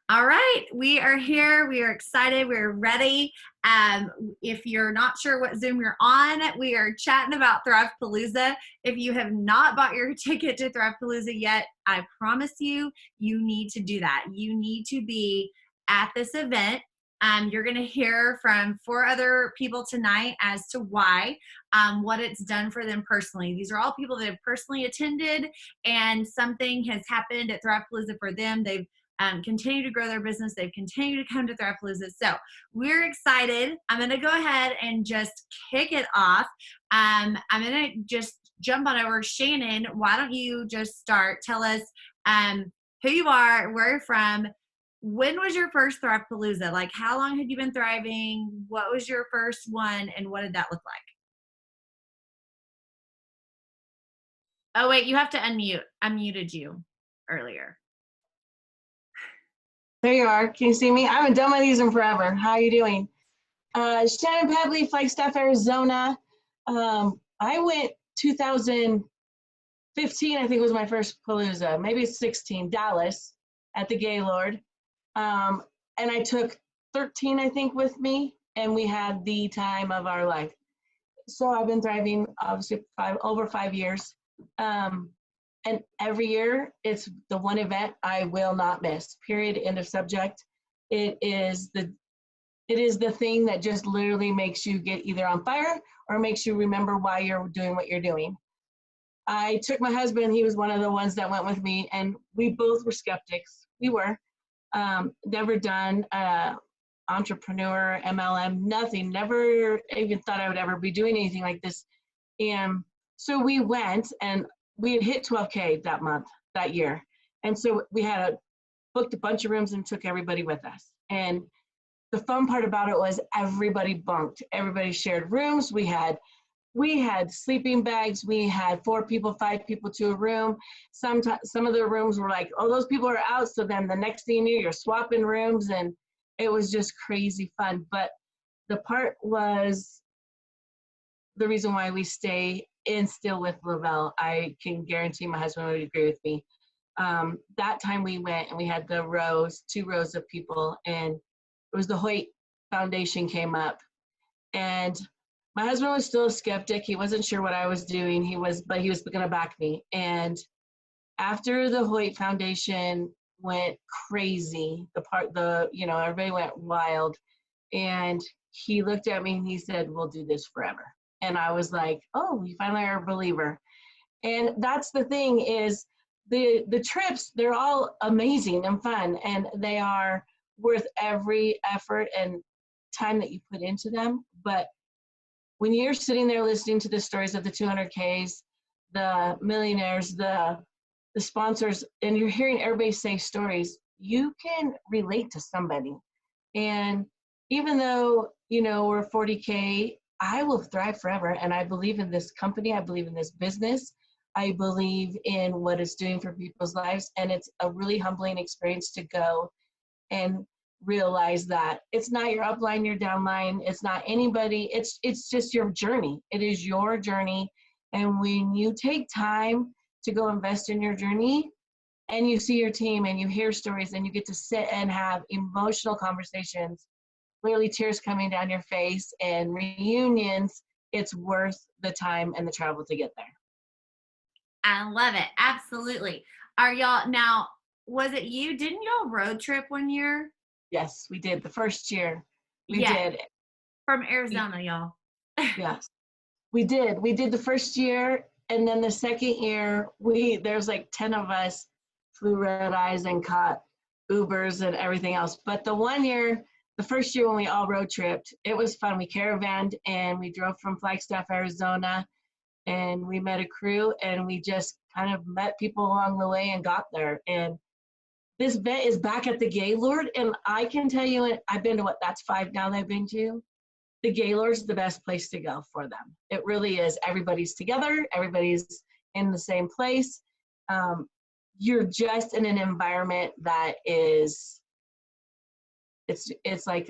All right, we are here. We are excited. We're ready. If you're not sure what Zoom you're on, we are chatting about Thrivepalooza. If you have not bought your ticket to Thrivepalooza yet, I promise you, you need to do that. You need to be at this event. You're going to hear from 4 other people tonight as to why, what it's done for them personally. These are all people that have personally attended, and something has happened at Thrivepalooza for them. They've continue to grow their business. They've continued to come to Thrivepalooza. So we're excited. I'm going to go ahead and just kick it off. I'm going to just jump on over. Shannon, why don't you just start? Tell us who you are, where you're from. When was your first Thrivepalooza? Like, how long had you been thriving? What was your first one, and what did that look like? Oh, wait, you have to unmute. I muted you earlier. There you are. Can you see me? I haven't done one of these in forever. How are you doing? Shannon Padley, Flagstaff, Arizona. I went 2015, I think was my first Palooza, maybe 16, Dallas at the Gaylord. And I took 13, I think, with me, and we had the time of our life. So I've been thriving, obviously, over 5 years. And every year, it's the one event I will not miss, period, end of subject. It is the thing that just literally makes you get either on fire or makes you remember why you're doing what you're doing. I took my husband, he was one of the ones that went with me, and we both were skeptics. We were. Never done entrepreneur, MLM, nothing, never even thought I would ever be doing anything like this. And so we went, and we had hit 12K that year. And so we had booked a bunch of rooms and took everybody with us. And the fun part about it was everybody bunked. Everybody shared rooms. We had sleeping bags. We had 4 people, 5 people to a room. Some of the rooms were like, oh, those people are out. So then the next thing you knew, you're swapping rooms, and it was just crazy fun. But the part was the reason why we stay in still with Lavelle. I can guarantee my husband would agree with me. That time we went, and we had 2 rows of people, and it was the Hoyt Foundation came up, and my husband was still a skeptic. He wasn't sure what I was doing. But he was going to back me. And after the Hoyt Foundation went crazy, everybody went wild, and he looked at me and he said, we'll do this forever. And I was like, oh, you finally are a believer. And that's the thing is the trips, they're all amazing and fun, and they are worth every effort and time that you put into them. But when you're sitting there listening to the stories of the 200Ks, the millionaires, the sponsors, and you're hearing everybody say stories, you can relate to somebody. And even though, we're 40K, I will thrive forever. And I believe in this company. I believe in this business. I believe in what it's doing for people's lives. And it's a really humbling experience to go and realize that it's not your upline, your downline, it's not anybody, it's just your journey. It is your journey. And when you take time to go invest in your journey, and you see your team and you hear stories and you get to sit and have emotional conversations, literally tears coming down your face and reunions, it's worth the time and the travel to get there. I love it. Absolutely. Are y'all now, was it you? Didn't y'all road trip one year? Yes, we did. The first year we did. From Arizona, y'all. Yes, we did. We did the first year, and then the second year, there's like 10 of us flew red eyes and caught Ubers and everything else. But the first year when we all road tripped, it was fun. We caravanned and we drove from Flagstaff, Arizona, and we met a crew, and we just kind of met people along the way and got there. And this event is back at the Gaylord, and I can tell you, I've been to that's 5 now that I've been to. The Gaylord's the best place to go for them. It really is. Everybody's together. Everybody's in the same place. You're just in an environment that is, it's like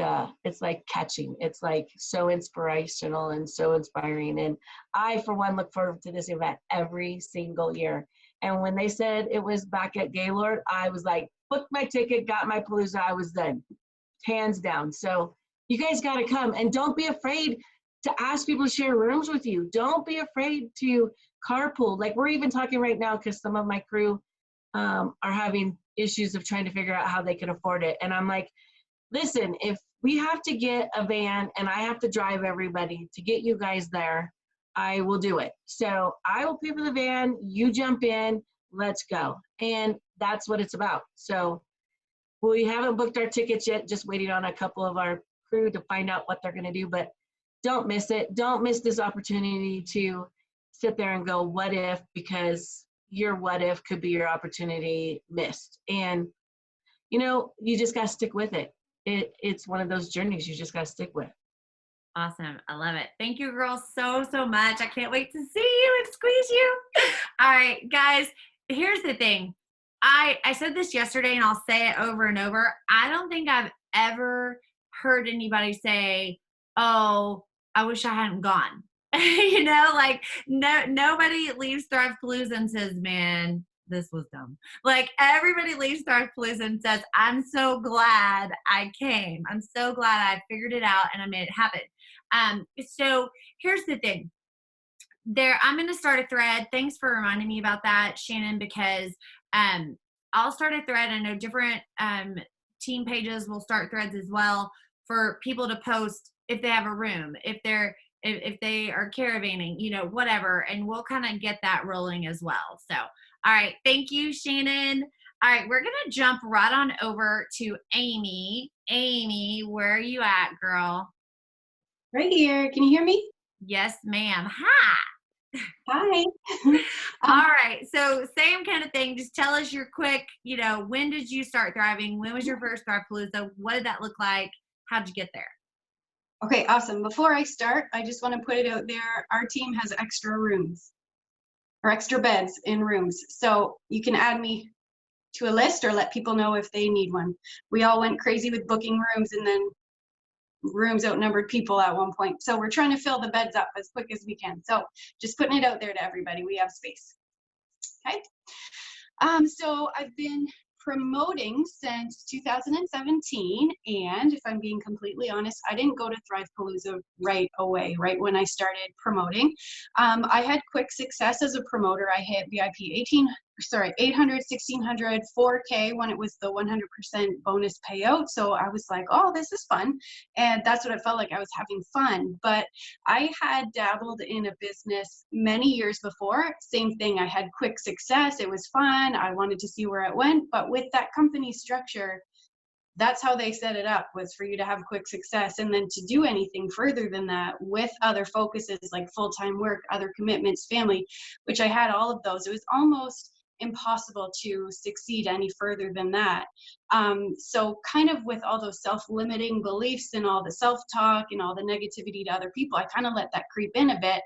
catching. It's like so inspirational and so inspiring. And I, for one, look forward to this event every single year. And when they said it was back at Gaylord, I was like, booked my ticket, got my Palooza, I was done, hands down. So you guys got to come, and don't be afraid to ask people to share rooms with you. Don't be afraid to carpool. Like we're even talking right now because some of my crew are having issues of trying to figure out how they can afford it. And I'm like, listen, if we have to get a van and I have to drive everybody to get you guys there, I will do it. So I will pay for the van, you jump in, let's go. And that's what it's about. So we haven't booked our tickets yet, just waiting on a couple of our crew to find out what they're going to do, but don't miss it. Don't miss this opportunity to sit there and go, what if, because your what if could be your opportunity missed. And, you know, you just got to stick with it. It's one of those journeys you just got to stick with. Awesome. I love it. Thank you, girls, so, so much. I can't wait to see you and squeeze you. All right, guys, here's the thing. I said this yesterday and I'll say it over and over. I don't think I've ever heard anybody say, oh, I wish I hadn't gone. You know, like nobody leaves Thrivepalooza and says, man, this was dumb. Like everybody leaves Thrivepalooza and says, I'm so glad I came. I'm so glad I figured it out and I made it happen. So here's the thing. I'm going to start a thread. Thanks for reminding me about that, Shannon, because I'll start a thread. I know different team pages will start threads as well for people to post if they have a room, if they are caravanning, you know, whatever, and we'll kind of get that rolling as well. So, all right, thank you, Shannon. All right, we're gonna jump right on over to Amy. Amy, where are you at, girl? Right here. Can you hear me? Yes, ma'am. Hi. Hi. All right. So same kind of thing. Just tell us your quick, you know, when did you start thriving? When was your first Thrivepalooza? What did that look like? How'd you get there? Okay, awesome. Before I start, I just want to put it out there. Our team has extra rooms or extra beds in rooms. So you can add me to a list or let people know if they need one. We all went crazy with booking rooms, and then rooms outnumbered people at one point. So we're trying to fill the beds up as quick as we can. So just putting it out there to everybody. We have space. Okay. So I've been promoting since 2017, and if I'm being completely honest, I didn't go to Thrivepalooza right away, right when I started promoting. I had quick success as a promoter. I hit VIP 800, 1600, 4K when it was the 100% bonus payout. So I was like, oh, this is fun. And that's what I felt like. I was having fun. But I had dabbled in a business many years before. Same thing. I had quick success. It was fun. I wanted to see where it went. But with that company structure, that's how they set it up, was for you to have quick success, and then to do anything further than that with other focuses like full-time work, other commitments, family, which I had all of those. It was almost impossible to succeed any further than that. So kind of with all those self-limiting beliefs and all the self-talk and all the negativity to other people, I kind of let that creep in a bit,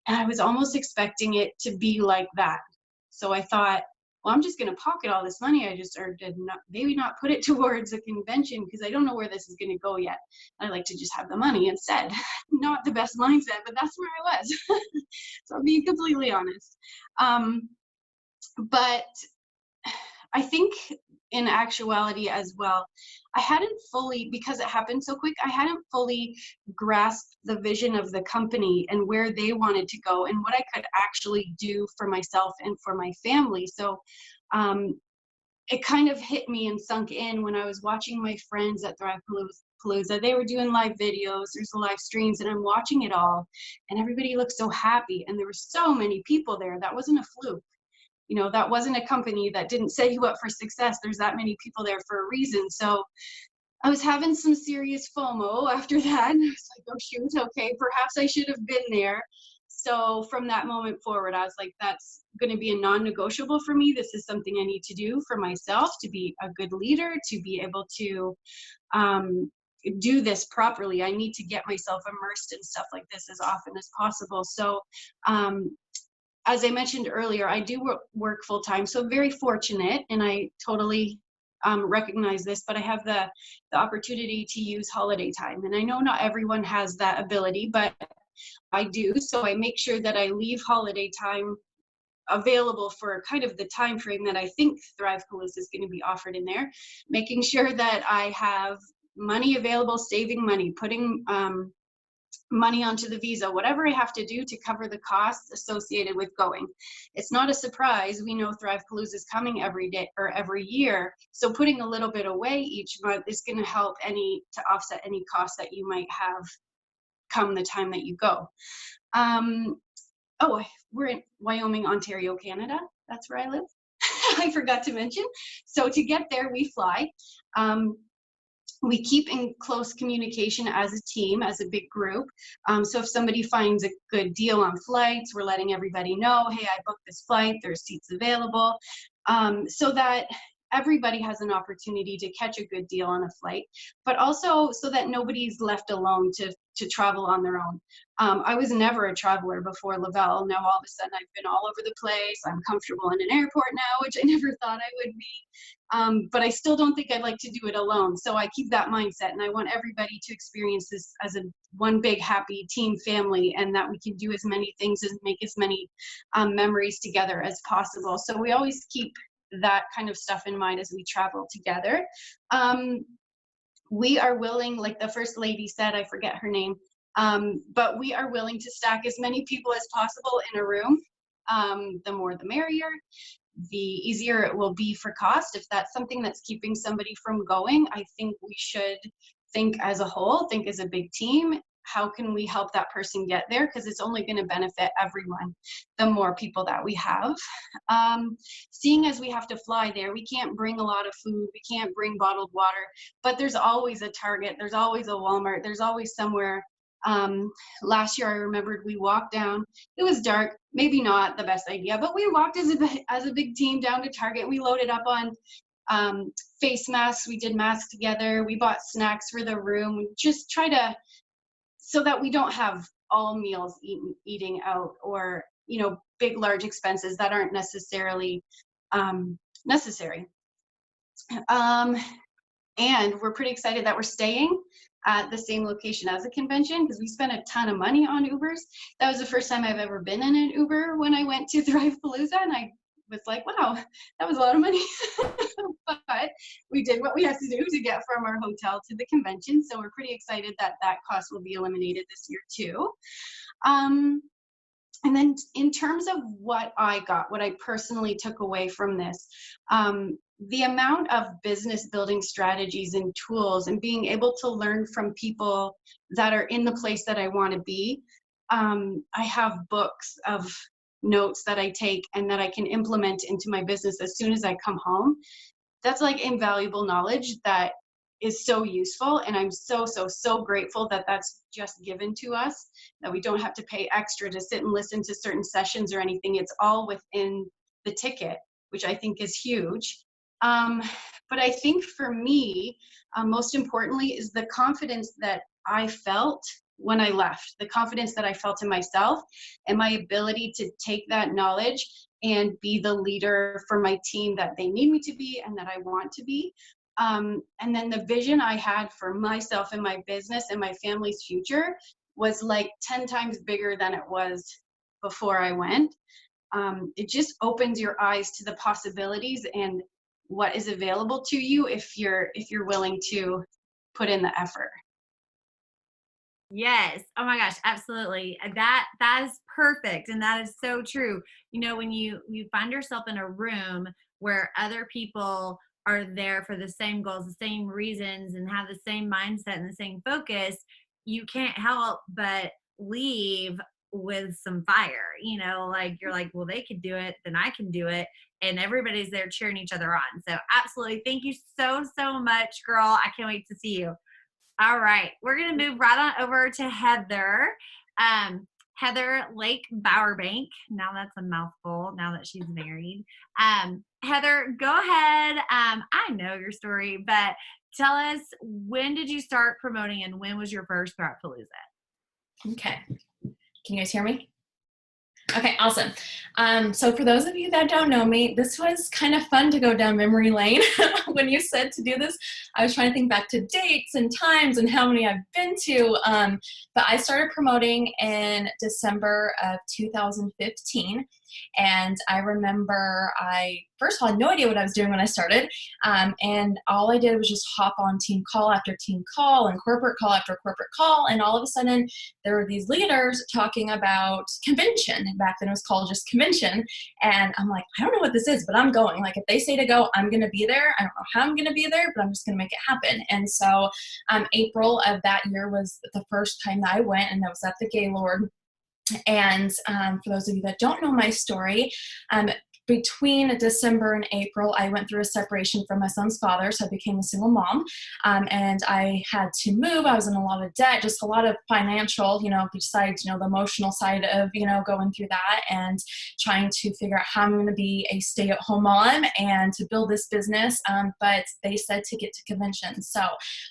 and I was almost expecting it to be like that. So I thought, well, I'm just going to pocket all this money I just earned and maybe not put it towards a convention because I don't know where this is going to go yet. I like to just have the money instead. Not the best mindset, but that's where I was. So I'm being completely honest. But I think in actuality as well, I hadn't fully, because it happened so quick, I hadn't fully grasped the vision of the company and where they wanted to go and what I could actually do for myself and for my family. So it kind of hit me and sunk in when I was watching my friends at Thrivepalooza. They were doing live videos, there's the live streams, and I'm watching it all, and everybody looked so happy, and there were so many people there. That wasn't a fluke. You know, that wasn't a company that didn't set you up for success. There's that many people there for a reason. So I was having some serious FOMO after that. And I was like, oh shoot, okay, perhaps I should have been there. So from that moment forward, I was like, that's going to be a non-negotiable for me. This is something I need to do for myself to be a good leader, to be able to do this properly. I need to get myself immersed in stuff like this as often as possible. So as I mentioned earlier, I do work full time, so very fortunate, and I totally recognize this, but I have the opportunity to use holiday time. And I know not everyone has that ability, but I do. So I make sure that I leave holiday time available for kind of the time frame that I think Thrivepalooza is going to be offered in there, making sure that I have money available, saving money, putting money onto the visa, whatever I have to do to cover the costs associated with going. It's not a surprise. We know Thrivepalooza is coming every day or every year. So putting a little bit away each month is going to help to offset any costs that you might have come the time that you go. Oh, we're in Wyoming, Ontario, Canada. That's where I live. I forgot to mention. So to get there, we fly. We keep in close communication as a team, as a big group. So if somebody finds a good deal on flights, we're letting everybody know, hey, I booked this flight, there's seats available, so that everybody has an opportunity to catch a good deal on a flight, but also so that nobody's left alone to travel on their own. I was never a traveler before Lavelle. Now all of a sudden I've been all over the place. I'm comfortable in an airport now, which I never thought I would be. But I still don't think I'd like to do it alone. So I keep that mindset, and I want everybody to experience this as one big happy team family, and that we can do as many things and make as many memories together as possible. So we always keep that kind of stuff in mind as we travel together. We are willing, like the first lady said, I forget her name, but we are willing to stack as many people as possible in a room. The more the merrier, the easier it will be for cost. If that's something that's keeping somebody from going, I think we should think as a whole, think as a big team. How can we help that person get there? Because it's only going to benefit everyone, the more people that we have. Seeing as we have to fly there, we can't bring a lot of food, we can't bring bottled water, but there's always a Target, there's always a Walmart, there's always somewhere. Last year I remembered we walked down, it was dark, maybe not the best idea, but we walked as a big team down to Target. We loaded up on face masks, we did masks together, we bought snacks for the room. We just try to, so that we don't have all meals eating out, or big large expenses that aren't necessarily necessary. And we're pretty excited that we're staying at the same location as the convention, because we spent a ton of money on Ubers. That was the first time I've ever been in an Uber when I went to Thrivepalooza, and I was like, wow, that was a lot of money. But we did what we had to do to get from our hotel to the convention. So we're pretty excited that that cost will be eliminated this year too. And then in terms of what I personally took away from this, the amount of business building strategies and tools, and being able to learn from people that are in the place that I want to be. I have books of notes that I take and that I can implement into my business as soon as I come home. That's like invaluable knowledge that is so useful, and I'm so grateful that that's just given to us, that we don't have to pay extra to sit and listen to certain sessions or anything. It's all within the ticket, which I think is huge. But I think for me, most importantly, is the confidence that I felt when I left, the confidence that I felt in myself, and my ability to take that knowledge and be the leader for my team that they need me to be and that I want to be. And then the vision I had for myself and my business and my family's future was like 10 times bigger than it was before I went. It just opens your eyes to the possibilities and what is available to you if you're willing to put in the effort. Yes. Oh my gosh, absolutely. That is perfect, and that is so true. When you find yourself in a room where other people are there for the same goals, the same reasons, and have the same mindset and the same focus, you can't help but leave with some fire. Like you're like, well, they could do it, then I can do it, and everybody's there cheering each other on. So absolutely, thank you so much, girl. I can't wait to see you. All right, we're going to move right on over to Heather. Heather Lake Bowerbank. Now that's a mouthful now that she's married. Heather, go ahead. I know your story, but tell us, when did you start promoting and when was your first Thrivepalooza? Okay. Can you guys hear me? Okay, awesome. So for those of you that don't know me, this was kind of fun to go down memory lane. When you said to do this, I was trying to think back to dates and times and how many I've been to. But I started promoting in December of 2015. And I remember I, first of all, had no idea what I was doing when I started. And all I did was just hop on team call after team call and corporate call after corporate call. And all of a sudden there were these leaders talking about convention. And back then it was called just convention. And I'm like, I don't know what this is, but I'm going. Like if they say to go, I'm going to be there. I don't know how I'm going to be there, but I'm just going to make it happen. And so April of that year was the first time that I went, and I was at the Gaylord. And for those of you that don't know my story, between December and April, I went through a separation from my son's father, so I became a single mom, and I had to move. I was in a lot of debt, just a lot of financial, besides, the emotional side of, going through that and trying to figure out how I'm going to be a stay-at-home mom and to build this business, but they said to get to convention. So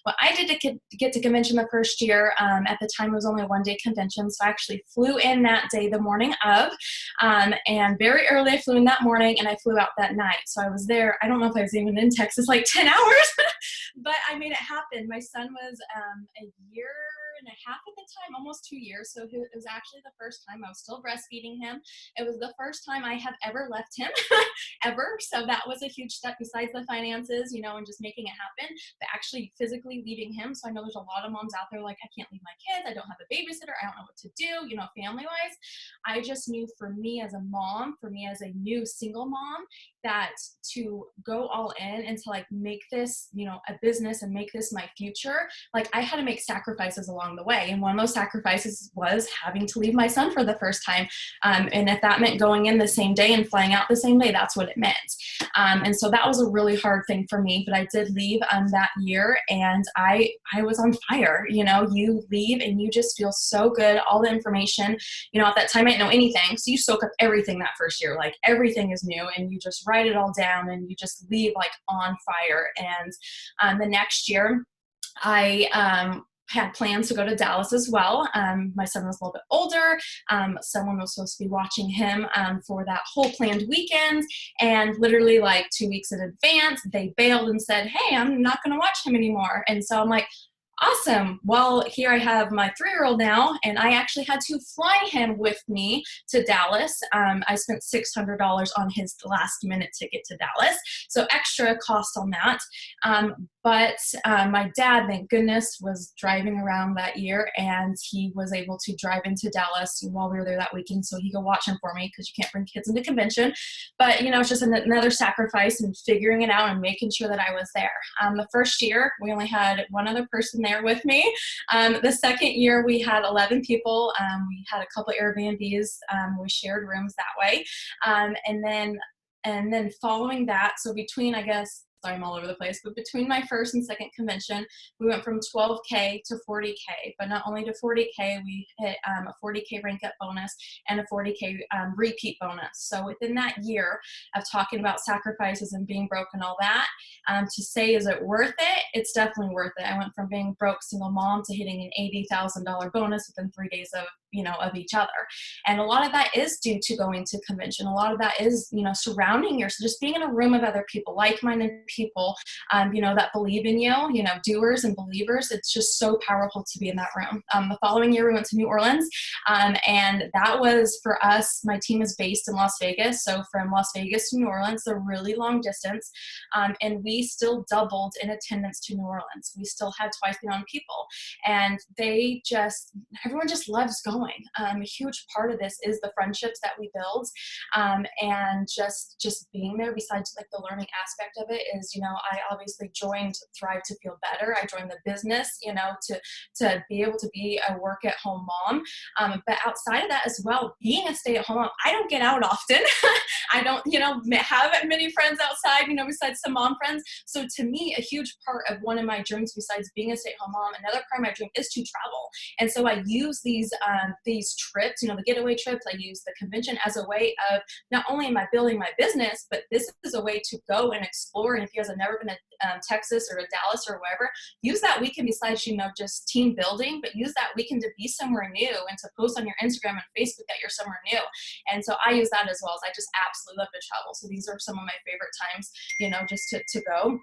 what I did to get to convention the first year, at the time it was only a one-day convention, so I actually flew in that day, the morning of, and very early I flew in that morning and I flew out that night. So I was there, I don't know if I was even in Texas like 10 hours, but I made it happen. My son was a year and a half at the time, almost 2 years. So it was actually the first time I was still breastfeeding him. It was the first time I have ever left him ever. So that was a huge step besides the finances, and just making it happen, but actually physically leaving him. So I know there's a lot of moms out there like, I can't leave my kids. I don't have a babysitter. I don't know what to do, family wise. I just knew for me as a mom, for me as a new single mom, that to go all in and to like make this, a business and make this my future, like I had to make sacrifices along the way. And one of those sacrifices was having to leave my son for the first time. And if that meant going in the same day and flying out the same day, that's what it meant. And so that was a really hard thing for me, but I did leave that year, and I was on fire. You leave and you just feel so good. All the information, at that time I didn't know anything. So you soak up everything that first year, like everything is new, and you just write it all down and you just leave like on fire. And the next year I had plans to go to Dallas as well. My son was a little bit older. Someone was supposed to be watching him for that whole planned weekend. And literally like 2 weeks in advance, they bailed and said, hey, I'm not going to watch him anymore. And so I'm like, awesome. Well, here I have my 3-year-old now, and I actually had to fly him with me to Dallas. I spent $600 on his last minute ticket to Dallas, so extra cost on that. But my dad, thank goodness, was driving around that year, and he was able to drive into Dallas while we were there that weekend so he could watch him for me, because you can't bring kids into convention. But, it's just another sacrifice and figuring it out and making sure that I was there. The first year, we only had one other person there with me. The second year, we had 11 people. We had a couple Airbnbs. We shared rooms that way. And then following that, so between, I guess, sorry, I'm all over the place, but between my first and second convention, we went from 12K to 40K, but not only to 40K, we hit a 40K rank up bonus and a 40K repeat bonus. So within that year of talking about sacrifices and being broke and all that, to say, is it worth it? It's definitely worth it. I went from being broke single mom to hitting an $80,000 bonus within 3 days of each other. And a lot of that is due to going to convention. A lot of that is, surrounding yourself, just being in a room of other people, like-minded people, that believe in you, doers and believers. It's just so powerful to be in that room. The following year, we went to New Orleans, and that was for us, my team is based in Las Vegas. So from Las Vegas to New Orleans, a really long distance. And we still doubled in attendance to New Orleans. We still had twice the amount of people. And everyone just loves going. A huge part of this is the friendships that we build, and just being there. Besides like the learning aspect of it is, I obviously joined Thrive to feel better. I joined the business, to be able to be a work at home mom. But outside of that as well, being a stay at home mom, I don't get out often. I don't, have many friends outside, besides some mom friends. So to me, a huge part of one of my dreams, besides being a stay at home mom, another part of my dream is to travel. And so I use these trips, the getaway trips, I use the convention as a way of not only am I building my business, but this is a way to go and explore. And if you guys have never been to Texas or to Dallas or wherever, use that weekend besides, just team building, but use that weekend to be somewhere new and to post on your Instagram and Facebook that you're somewhere new. And so I use that as well, as I just absolutely love to travel. So these are some of my favorite times, just to go.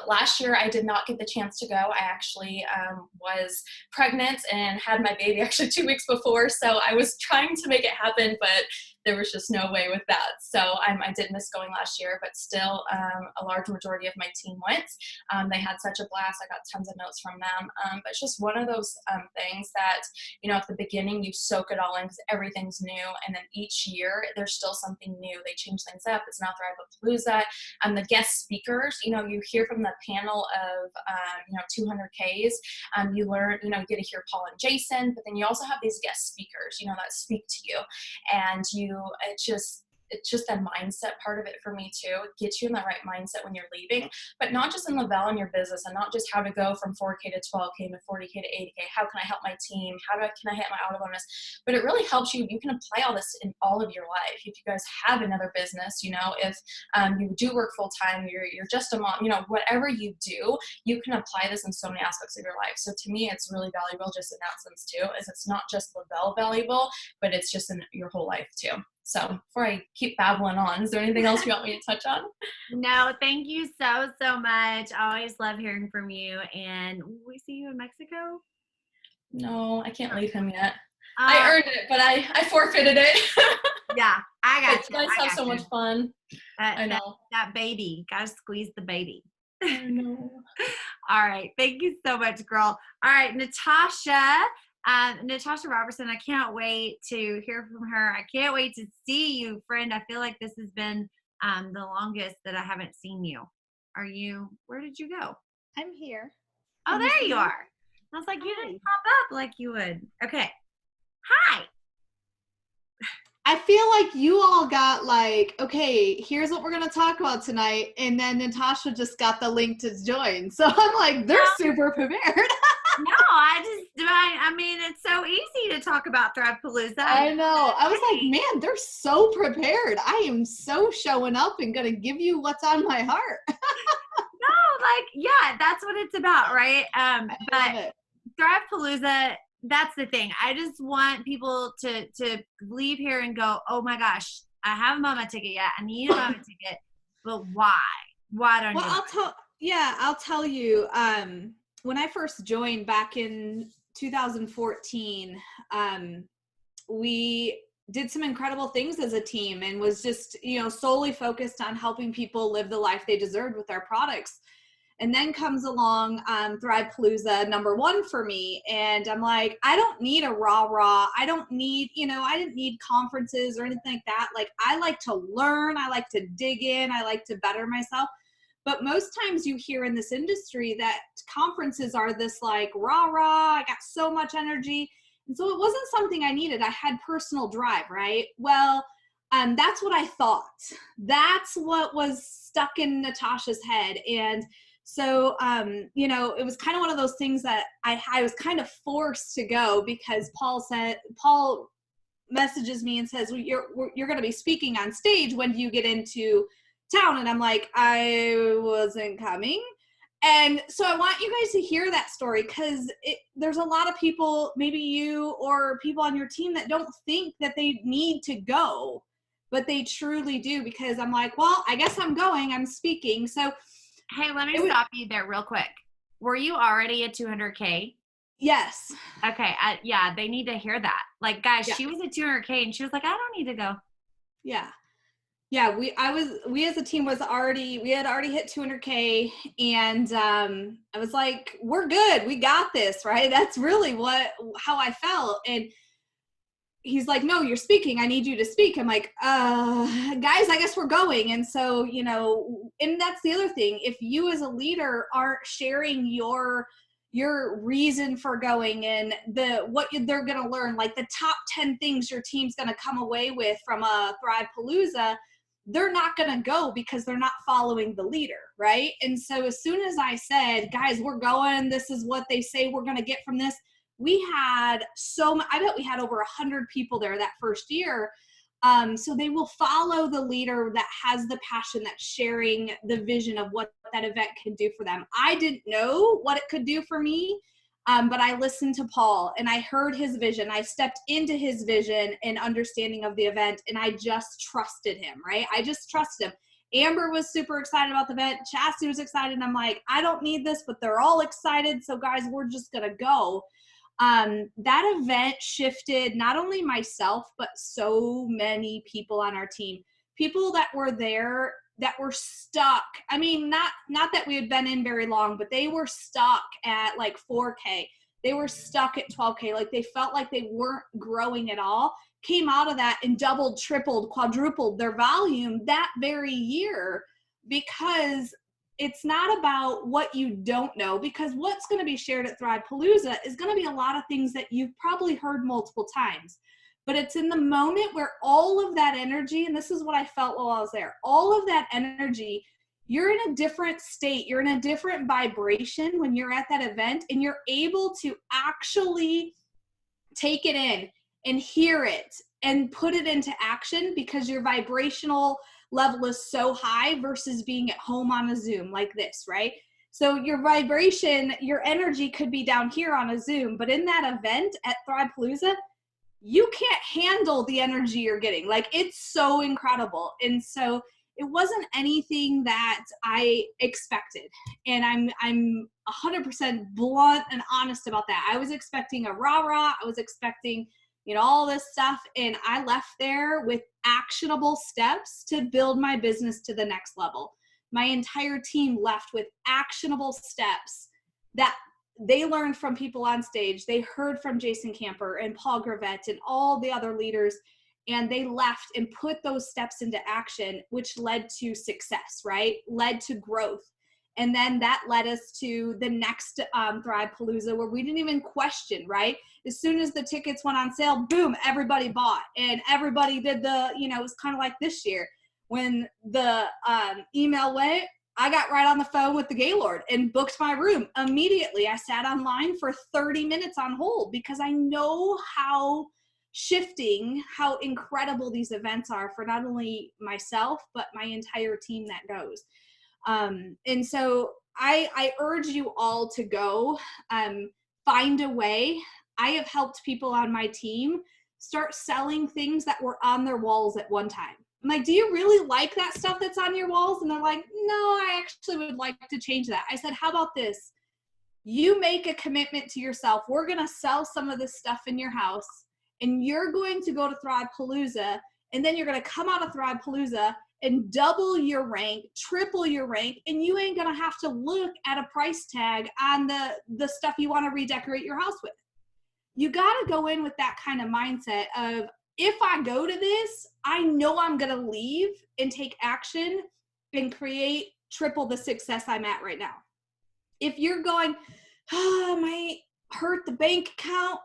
Last year, I did not get the chance to go. I actually was pregnant and had my baby actually 2 weeks before. So I was trying to make it happen, but there was just no way with that. So I did miss going last year, but still a large majority of my team went. They had such a blast. I got tons of notes from them. But it's just one of those things that, at the beginning you soak it all in because everything's new. And then each year there's still something new. They change things up. It's now Thrivepalooza. The guest speakers, you hear from the panel of, 200Ks. You learn, you get to hear Paul and Jason, but then you also have these guest speakers, that speak to you. And it's just that mindset part of it for me too. It gets you in the right mindset when you're leaving, but not just in Lavelle in your business, and not just how to go from 4K to 12K to 40K to 80K. How can I help my team? Can I hit my auto bonus? But it really helps you. You can apply all this in all of your life. If you guys have another business, if you do work full time, you're just a mom, whatever you do, you can apply this in so many aspects of your life. So to me, it's really valuable just in that sense too, is it's not just Lavelle valuable, but it's just in your whole life too. So before I keep babbling on, is there anything else you want me to touch on? No, thank you so much. I always love hearing from you. And will we see you in Mexico? No, I can't leave him yet. I earned it, but I forfeited it. Yeah, I got you. You guys have so much fun. I know. That baby. Gotta squeeze the baby. I know. All right. Thank you so much, girl. All right, Natasha Robertson, I can't wait to hear from her. I can't wait to see you, friend. I feel like this has been the longest that I haven't seen you. Where did you go? I'm here. Oh, there you are. I was like, you didn't pop up like you would. Okay. Hi. I feel like you all got okay, here's what we're going to talk about tonight. And then Natasha just got the link to join. So I'm like, they're super prepared. No, I mean, it's so easy to talk about Thrivepalooza. I know. I was like, man, they're so prepared. I am so showing up and going to give you what's on my heart. Yeah, that's what it's about, right? But Thrivepalooza, that's the thing. I just want people to leave here and go, oh my gosh, I haven't bought my ticket yet. I need to buy my ticket, but why? Why don't you? I'll tell you. When I first joined back in 2014, we did some incredible things as a team and was just, solely focused on helping people live the life they deserved with our products. And then comes along Thrivepalooza #1 for me. And I'm like, I don't need a rah-rah. I don't need, I didn't need conferences or anything like that. Like, I like to learn. I like to dig in. I like to better myself. But most times you hear in this industry that conferences are this like rah-rah, I got so much energy. And so it wasn't something I needed. I had personal drive, right? Well, that's what I thought. That's what was stuck in Natasha's head. And so, it was kind of one of those things that I was kind of forced to go because Paul messages me and says, well, you're going to be speaking on stage. When do you get into town? And I'm like, I wasn't coming. And so I want you guys to hear that story because there's a lot of people, maybe you or people on your team, that don't think that they need to go, but they truly do, because I'm like, well, I guess I'm going, I'm speaking. So hey, let me stop you there real quick. Were you already at 200K? Yes. Okay. Yeah, they need to hear that. Like, guys, She was at 200K and she was like, I don't need to go. Yeah. Yeah, we as a team had already hit 200K, and I was like, we're good, we got this, right? That's really how I felt. And he's like, no, you're speaking, I need you to speak. I'm like, guys, I guess we're going. And so, and that's the other thing, if you as a leader aren't sharing your reason for going and what they're going to learn, like the top 10 things your team's going to come away with from a Thrivepalooza, they're not going to go because they're not following the leader, right? And so as soon as I said, guys, we're going, this is what they say we're going to get from this, we had I bet we had over 100 people there that first year. So they will follow the leader that has the passion, that's sharing the vision of what that event can do for them. I didn't know what it could do for me, but I listened to Paul and I heard his vision. I stepped into his vision and understanding of the event, and I just trusted him, right? I just trusted him. Amber was super excited about the event. Chastity was excited. And I'm like, I don't need this, but they're all excited. So guys, we're just going to go. That event shifted not only myself, but so many people on our team, people that were there that were stuck. I mean, not that we had been in very long, but they were stuck at like 4K. They were stuck at 12K. Like they felt like they weren't growing at all, came out of that and doubled, tripled, quadrupled their volume that very year, because it's not about what you don't know, because what's going to be shared at Thrivepalooza is going to be a lot of things that you've probably heard multiple times. But it's in the moment where all of that energy, and this is what I felt while I was there, all of that energy, you're in a different state, you're in a different vibration when you're at that event, and you're able to actually take it in and hear it and put it into action, because your vibrational level is so high versus being at home on a Zoom like this, right? So your vibration, your energy could be down here on a Zoom, but in that event at Thrivepalooza, you can't handle the energy you're getting. Like, it's so incredible. And so it wasn't anything that I expected. And I'm 100% blunt and honest about that. I was expecting a rah-rah. I was expecting, you know, all this stuff. And I left there with actionable steps to build my business to the next level. My entire team left with actionable steps that they learned from people on stage. They heard from Jason Camper and Paul Gravett and all the other leaders, and they left and put those steps into action, which led to success, right? Led to growth. And then that led us to the next Thrivepalooza, where we didn't even question, right? As soon as the tickets went on sale, boom, everybody bought. And everybody did the, you know, it was kind of like this year when the email went, I got right on the phone with the Gaylord and booked my room immediately. I sat online for 30 minutes on hold, because I know how shifting, how incredible these events are for not only myself, but my entire team that goes. And so I urge you all to go, find a way. I have helped people on my team start selling things that were on their walls at one time. I'm like, do you really like that stuff that's on your walls? And they're like, no, I actually would like to change that. I said, how about this? You make a commitment to yourself. We're going to sell some of this stuff in your house, and you're going to go to Thrivepalooza, and then you're going to come out of Thrivepalooza and double your rank, triple your rank, and you ain't going to have to look at a price tag on the stuff you want to redecorate your house with. You got to go in with that kind of mindset of, if I go to this, I know I'm going to leave and take action and create triple the success I'm at right now. If you're going, oh, it might hurt the bank account,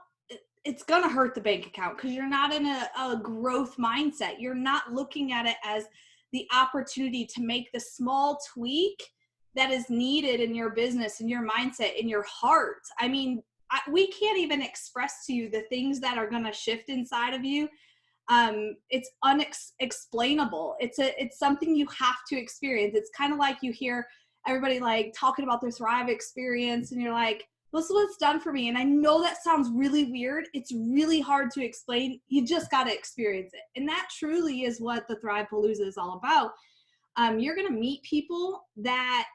it's going to hurt the bank account, because you're not in a growth mindset. You're not looking at it as the opportunity to make the small tweak that is needed in your business, in your mindset, in your heart. I mean, we can't even express to you the things that are going to shift inside of you. It's unexplainable. It's something you have to experience. It's kind of like you hear everybody like talking about their Thrive experience, and you're like, this is what it's done for me. And I know that sounds really weird. It's really hard to explain. You just got to experience it. And that truly is what the Thrivepalooza is all about. You're going to meet people that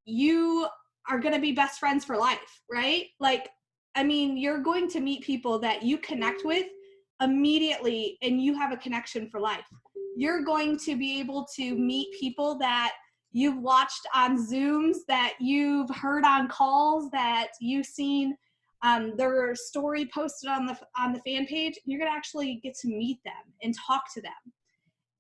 you are going to be best friends for life, right? Like, I mean, you're going to meet people that you connect with immediately, and you have a connection for life. You're going to be able to meet people that you've watched on Zooms, that you've heard on calls, that you've seen their story posted on the fan page. You're going to actually get to meet them and talk to them.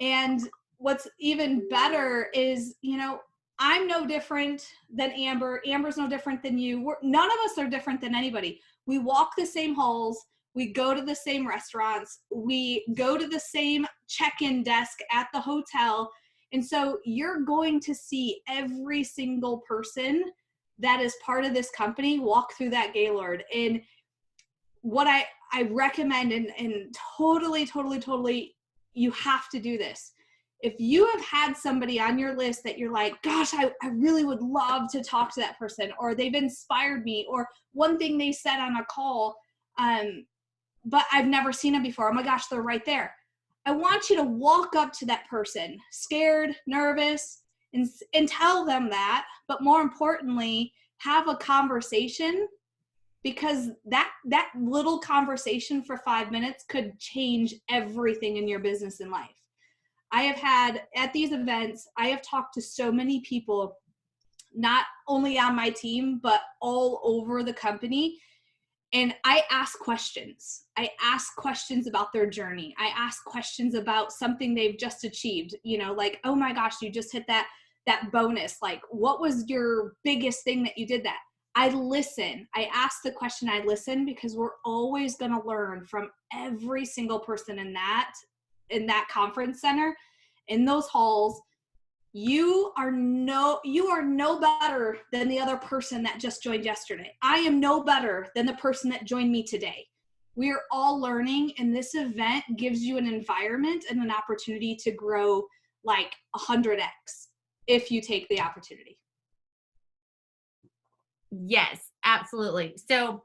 And what's even better is, you know, I'm no different than Amber. Amber's no different than you. None of us are different than anybody. We walk the same halls. We go to the same restaurants. We go to the same check-in desk at the hotel. And so you're going to see every single person that is part of this company walk through that Gaylord. And what I recommend, and totally, you have to do this. If you have had somebody on your list that you're like, gosh, I really would love to talk to that person, or they've inspired me, or one thing they said on a call, but I've never seen them before. Oh my gosh, they're right there. I want you to walk up to that person, scared, nervous, and tell them that, but more importantly, have a conversation because that little conversation for 5 minutes could change everything in your business and life. I have had at these events, I have talked to so many people, not only on my team, but all over the company. And I ask questions. I ask questions about their journey. I ask questions about something they've just achieved, you know, like, oh my gosh, you just hit that bonus. Like, what was your biggest thing that you did that? I listen. I ask the question, I listen, because we're always going to learn from every single person in that conference center, in those halls. You are no better than the other person that just joined yesterday. I am no better than the person that joined me today. We are all learning, and this event gives you an environment and an opportunity to grow like 100x if you take the opportunity. Yes, absolutely. So,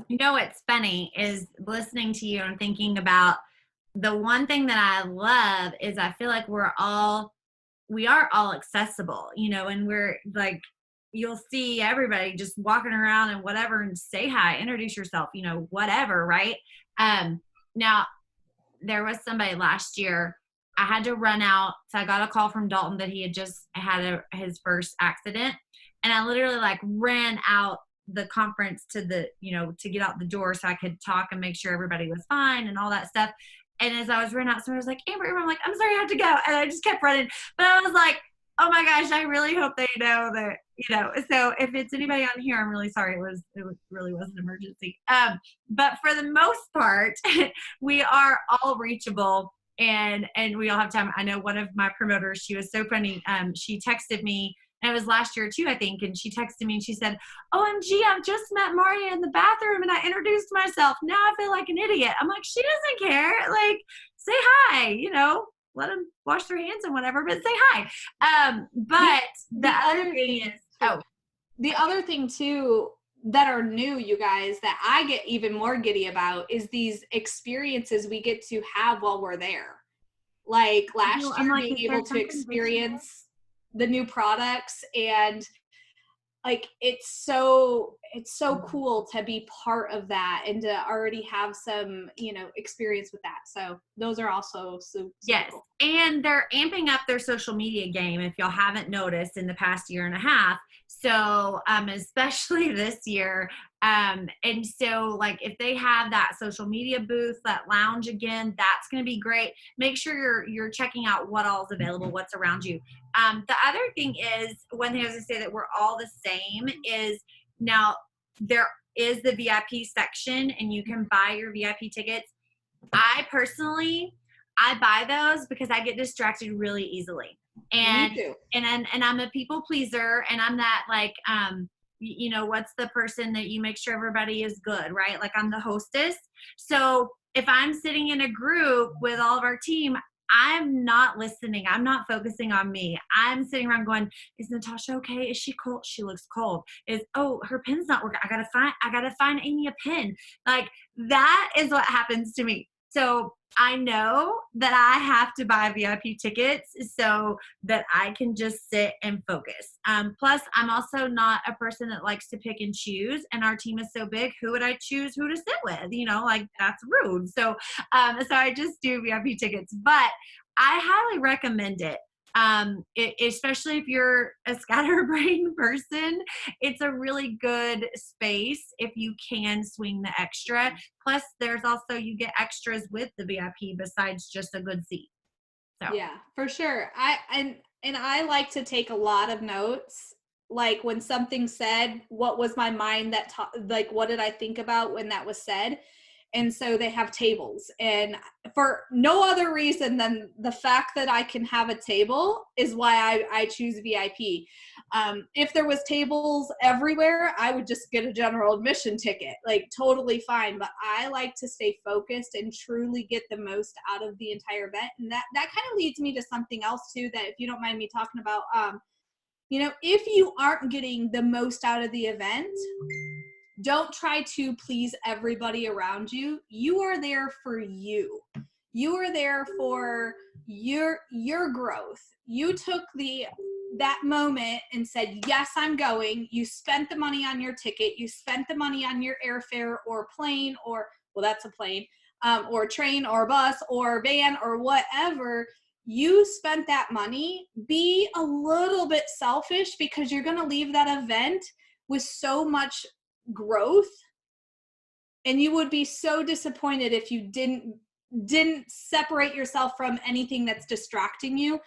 you know, what's funny is listening to you and thinking about the one thing that I love is I feel like we are all accessible, you know, and we're like, you'll see everybody just walking around and whatever and say hi, introduce yourself, you know, whatever, right? Now, there was somebody last year, I had to run out. So I got a call from Dalton that he had just had his first accident. And I literally like ran out the conference to to get out the door so I could talk and make sure everybody was fine and all that stuff. And as I was running out, someone was like, Amber, I'm like, I'm sorry, I have to go. And I just kept running. But I was like, oh my gosh, I really hope they know that, you know. So if it's anybody on here, I'm really sorry. It really was an emergency. But for the most part, we are all reachable and we all have time. I know one of my promoters, she was so funny. She texted me, and it was last year too, I think. And she texted me and she said, OMG, I've just met Maria in the bathroom and I introduced myself. Now I feel like an idiot. I'm like, she doesn't care. Like, say hi, you know, let them wash their hands and whatever, but say hi. But the other thing is, the other thing too, that are new, you guys, that I get even more giddy about is these experiences we get to have while we're there. Like last year, being able to experience the new products, and like it's so cool to be part of that and to already have some, you know, experience with that. So those are also so yes, cool. And they're amping up their social media game, if y'all haven't noticed, in the past year and a half. So especially this year. And so like if they have that social media booth, that lounge again, that's going to be great. Make sure you're checking out what all is available, what's around you. The other thing is, one thing I was going to say that we're all the same is, now there is the VIP section and you can buy your VIP tickets. I personally, I buy those because I get distracted really easily. And, Me too. and I'm a people pleaser, and I'm that like, you know, what's the person that you make sure everybody is good, right? Like I'm the hostess. So if I'm sitting in a group with all of our team, I'm not listening. I'm not focusing on me. I'm sitting around going, is Natasha okay? Is she cold? She looks cold. Her pen's not working. I gotta find Amy a pen. Like that is what happens to me. So I know that I have to buy VIP tickets so that I can just sit and focus. Plus, I'm also not a person that likes to pick and choose, and our team is so big. Who would I choose who to sit with? You know, like that's rude. So I just do VIP tickets, but I highly recommend it. Especially if you're a scatterbrained person, it's a really good space if you can swing the extra. Plus, there's also, you get extras with the VIP besides just a good seat. So yeah, for sure. I like to take a lot of notes. Like when something said, what was my mind like what did I think about when that was said? And so they have tables, and for no other reason than the fact that I can have a table is why I choose VIP. If there was tables everywhere, I would just get a general admission ticket, like totally fine. But I like to stay focused and truly get the most out of the entire event. And that kind of leads me to something else too, that if you don't mind me talking about, you know, if you aren't getting the most out of the event, don't try to please everybody around you. You are there for you. You are there for your growth. You took the that moment and said, yes, I'm going. You spent the money on your ticket. You spent the money on your airfare or plane or, well, that's a plane, or train or bus or van or whatever. You spent that money. Be a little bit selfish, because you're going to leave that event with so much growth. And you would be so disappointed if you didn't separate yourself from anything that's distracting you.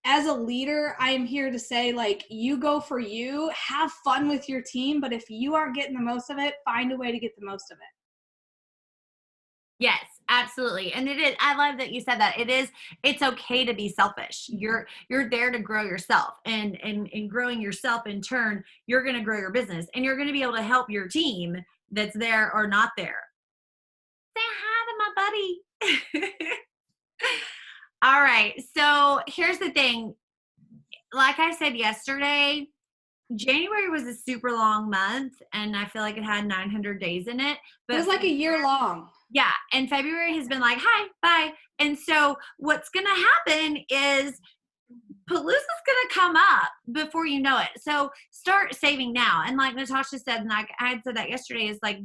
As a leader, I am here to say, like, you go for you, have fun with your team, but if you aren't getting the most of it, find a way to get the most of it. Yes, absolutely. And it is, I love that you said that. It's okay to be selfish. You're there to grow yourself, and growing yourself in turn, you're going to grow your business, and you're going to be able to help your team that's there or not there. Say hi to my buddy. All right. So here's the thing. Like I said yesterday, January was a super long month, and I feel like it had 900 days in it. But It was like a year long. Yeah. And February has been like, hi, bye. And so what's going to happen is Palooza's going to come up before you know it. So start saving now. And like Natasha said, and I had said that yesterday, is like,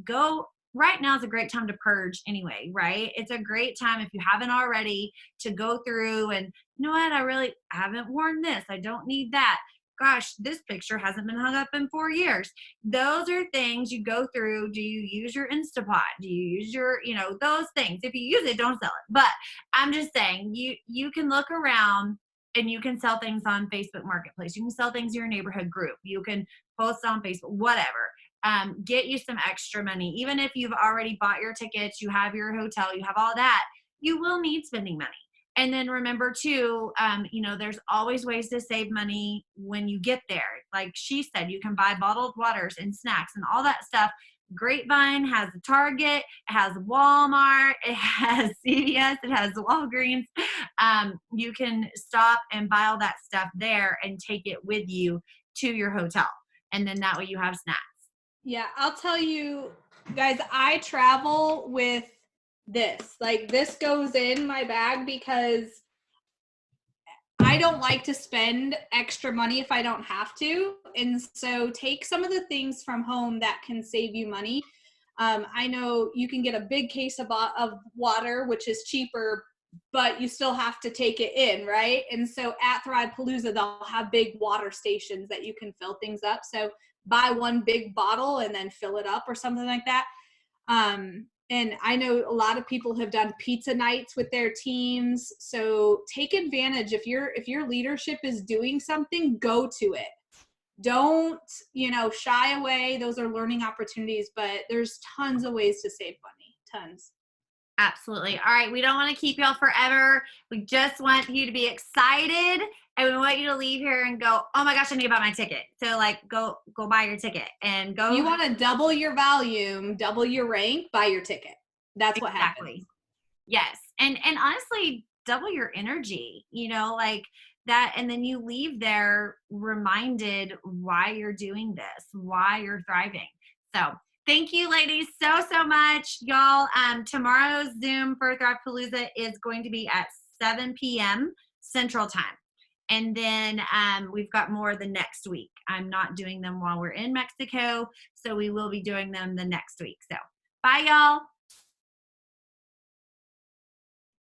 right now is a great time to purge anyway, right? It's a great time, if you haven't already, to go through and, you know what, I haven't worn this. I don't need that. Gosh, this picture hasn't been hung up in 4 years. Those are things you go through. Do you use your Instapot? Do you use your, those things? If you use it, don't sell it. But I'm just saying, you can look around and you can sell things on Facebook Marketplace. You can sell things in your neighborhood group. You can post on Facebook, whatever. Get you some extra money. Even if you've already bought your tickets, you have your hotel, you have all that, you will need spending money. And then remember too, there's always ways to save money when you get there. Like she said, you can buy bottled waters and snacks and all that stuff. Grapevine has a Target, it has Walmart, it has CVS, it has Walgreens. You can stop and buy all that stuff there and take it with you to your hotel. And then that way you have snacks. Yeah, I'll tell you guys, I travel with this. Like, this goes in my bag because I don't like to spend extra money if I don't have to. And so take some of the things from home that can save you money. I know you can get a big case of water, which is cheaper, but you still have to take it in, right? And so at Thrivepalooza, they'll have big water stations that you can fill things up. So buy one big bottle and then fill it up or something like that. And I know a lot of people have done pizza nights with their teams. So take advantage. If your leadership is doing something, go to it. Don't, shy away. Those are learning opportunities, but there's tons of ways to save money. Tons. Absolutely. All right. We don't want to keep y'all forever. We just want you to be excited, and we want you to leave here and go, oh my gosh, I need to buy my ticket. So like, go buy your ticket and go. You want to double your volume, double your rank, buy your ticket. That's what happens. Yes. And honestly, double your energy, like that. And then you leave there reminded why you're doing this, why you're thriving. So thank you, ladies, so much. Y'all, tomorrow's Zoom for Thrivepalooza is going to be at 7 p.m. Central Time. And then we've got more the next week. I'm not doing them while we're in Mexico, so we will be doing them the next week. So bye, y'all.